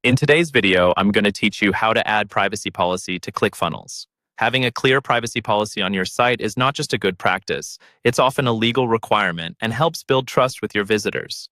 In today's video, I'm going to teach you how to add privacy policy to Clickfunnels. Having a clear privacy policy on your site is not just a good practice, it's often a legal requirement and helps build trust with your visitors.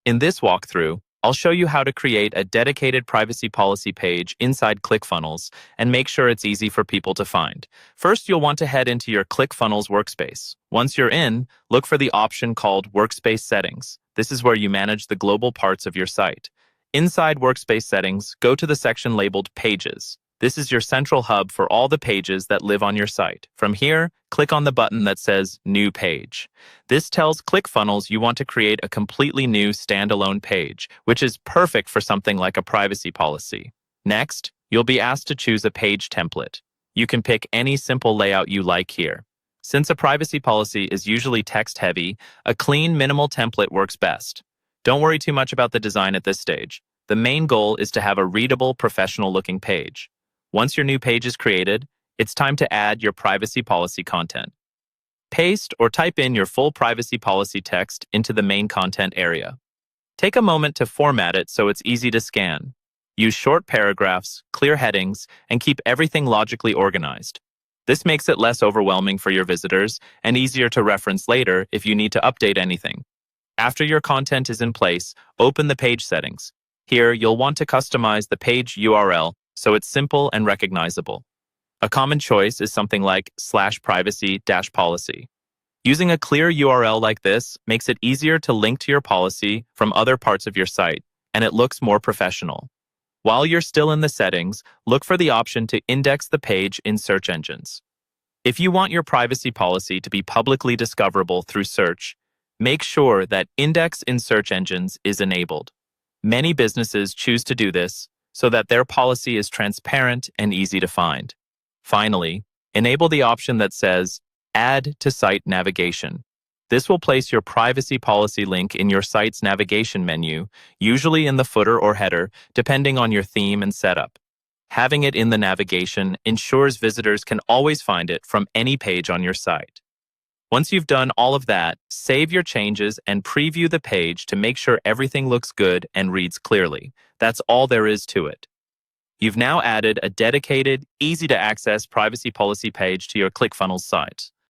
In this walkthrough, I'll show you how to create a dedicated privacy policy page inside Clickfunnels and make sure it's easy for people to find. First, you'll want to head into your Clickfunnels workspace. Once you're in, look for the option called Workspace Settings. This is where you manage the global parts of your site. Inside Workspace Settings, go to the section labeled Pages. This is your central hub for all the pages that live on your site. From here, click on the button that says New Page. This tells ClickFunnels you want to create a completely new standalone page, which is perfect for something like a privacy policy. Next, you'll be asked to choose a page template. You can pick any simple layout you like here. Since a privacy policy is usually text-heavy, a clean, minimal template works best. Don't worry too much about the design at this stage. The main goal is to have a readable, professional-looking page. Once your new page is created, it's time to add your privacy policy content. Paste or type in your full privacy policy text into the main content area. Take a moment to format it so it's easy to scan. Use short paragraphs, clear headings, and keep everything logically organized. This makes it less overwhelming for your visitors and easier to reference later if you need to update anything. After your content is in place, open the page settings. Here, you'll want to customize the page URL so it's simple and recognizable. A common choice is something like /privacy-policy. Using a clear URL like this makes it easier to link to your policy from other parts of your site, and it looks more professional. While you're still in the settings, look for the option to index the page in search engines. If you want your privacy policy to be publicly discoverable through search, make sure that Index in Search Engines is enabled. Many businesses choose to do this so that their policy is transparent and easy to find. Finally, enable the option that says Add to Site Navigation. This will place your privacy policy link in your site's navigation menu, usually in the footer or header, depending on your theme and setup. Having it in the navigation ensures visitors can always find it from any page on your site. Once you've done all of that, save your changes and preview the page to make sure everything looks good and reads clearly. That's all there is to it. You've now added a dedicated, easy-to-access privacy policy page to your ClickFunnels site.